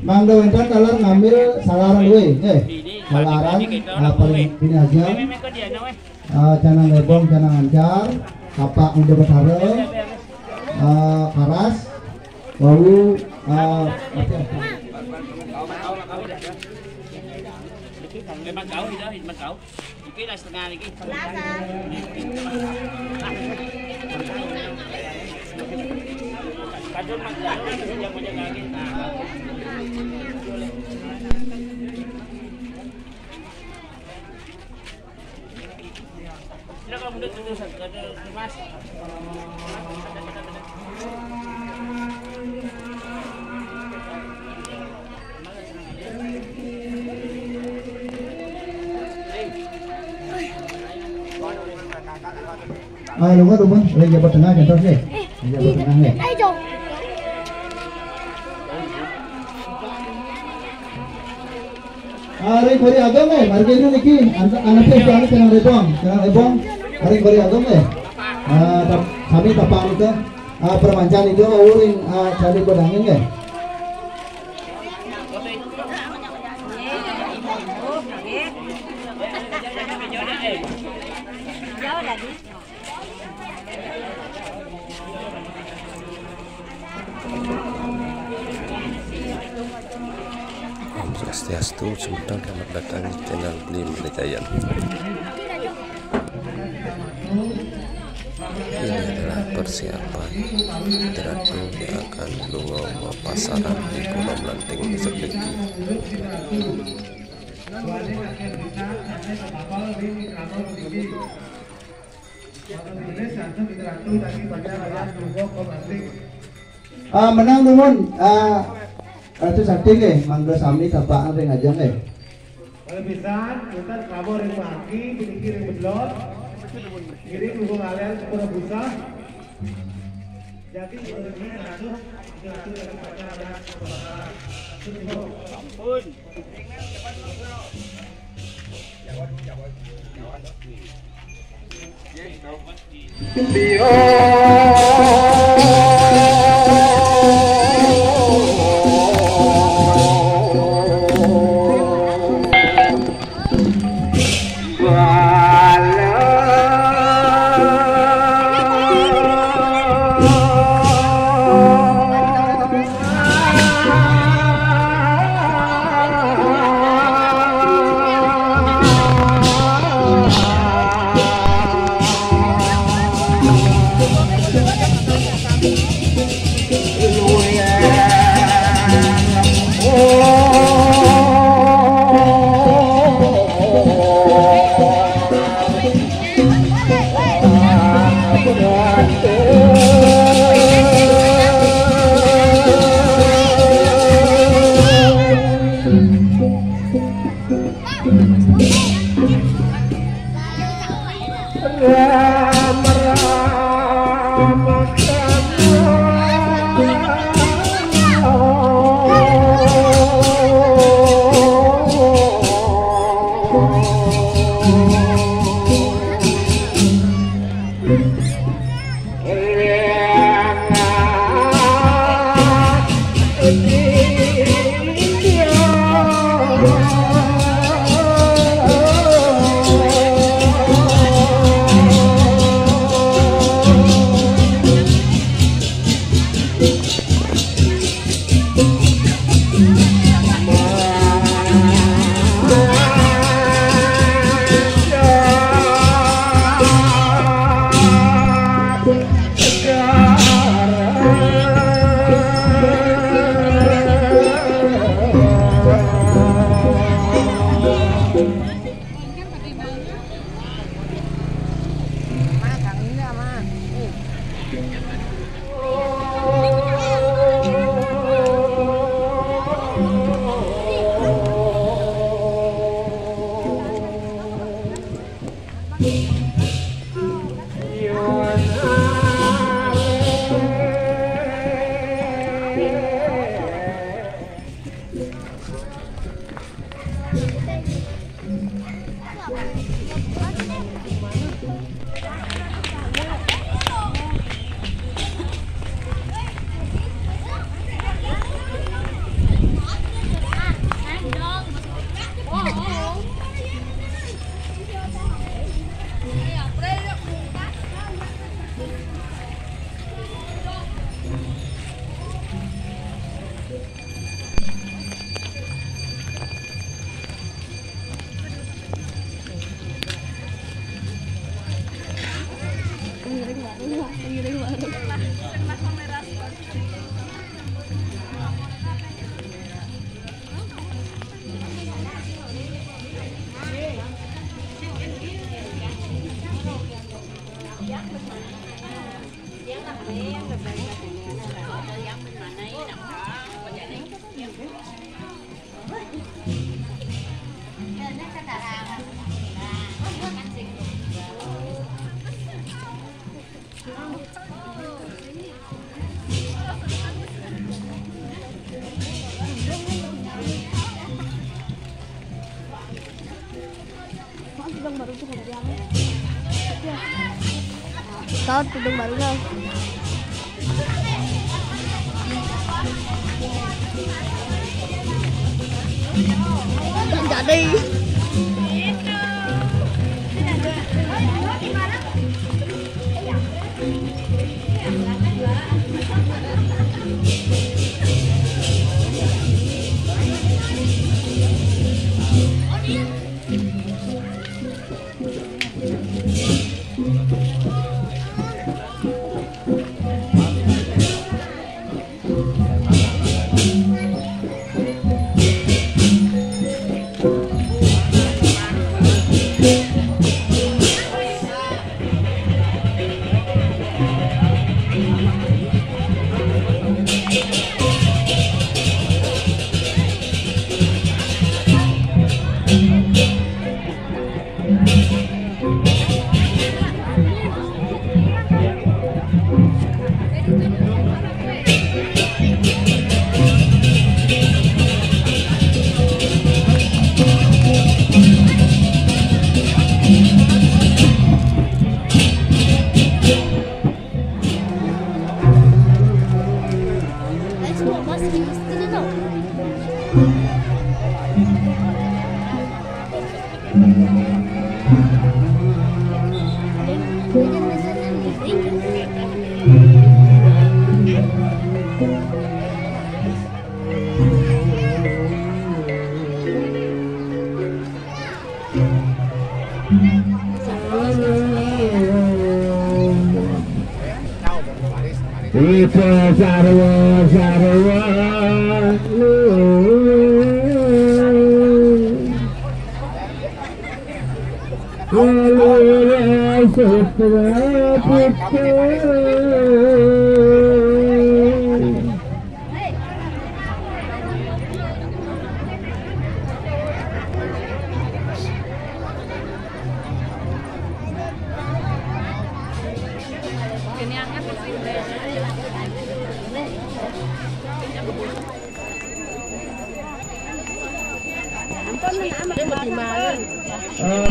Mang Dewentan kalau ngambil salaran gue, salaran paling ini aja. Canang lebong, canang ancar, kapak udah berharga, karas, lalu đúng rồi, lên giờ bật tengah contoh deh, giờ bật tengah deh. Ring kori agam harga ini niki, anak pes canang lebong, ring kori agam kami tapang itu, permancan itu, ring cari bedangin Swastiastu, selamat datang di channel Blim Jayan. Ini adalah persiapan Ratu yang akan lungo pasaran di Kolam Lanting Sedeki. Menang Dumun, Ratu Sakti mangga sami tapaan ring aja Kalau bisa, kita kabur ring maki, kiri bedlot, kiri hubung alian sepuluh busa. Jadi ini ratu yang pacar ada ampun. Tahun tudung baru lah. Jadi.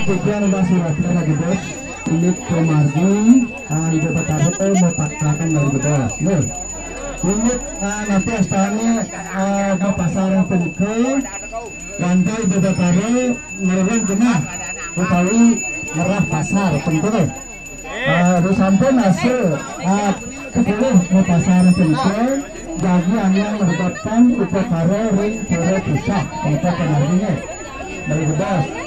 Tujuan udah suratnya lagi bos. Ini kemargi, ibu betapa mau paksakan dari bedas. Nih, ini nanti astanya mau pasaran penikah. Lantai ibu betapa meruang kena, utawi merah pasar penting. Sampai hasil kepuluh mau pasaran penikah. Jadi yang merupakan upakara ring coro pusat untuk kemarginya dari bedas.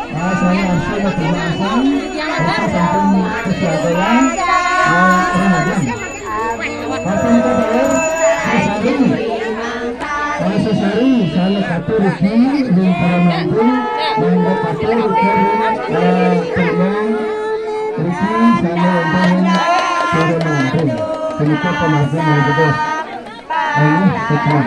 Saya langsung ke pembahasan kita sampai kesiagaan Ramadan. Pasal kita bayar sesari salah satu resmi yang para mampu yang dapat penyang resmi salah para mampu penyukur pemarga yang betul. Ini sekian.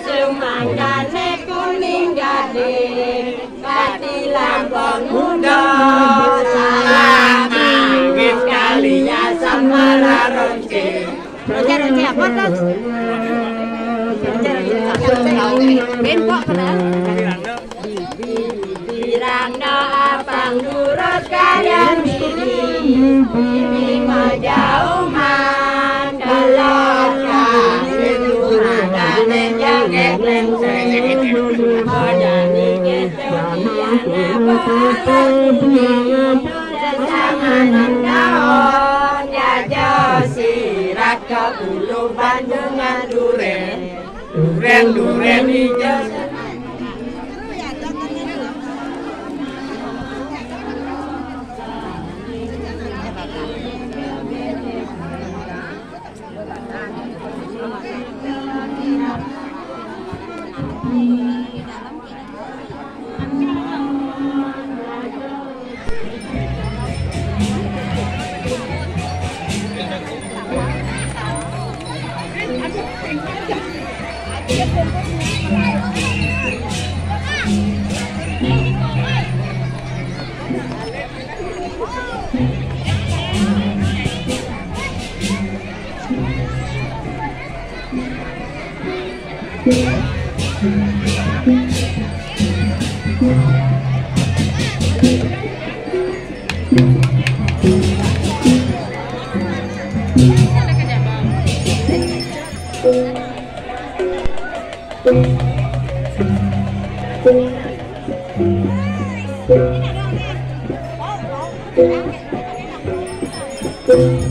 Semangkane kuning gading Pati lambang muda Salam manggis kalinya samara ronceng Ronceng apa tuh? Benpok kan? Dirangno apang nurut kalian Ini majauman Kelotkan Itu madane jangkek lengseng Modani ketepian apa Sesamanan kawan Jajo sirat ke bulu bandungan duren Duren hijau Thank you.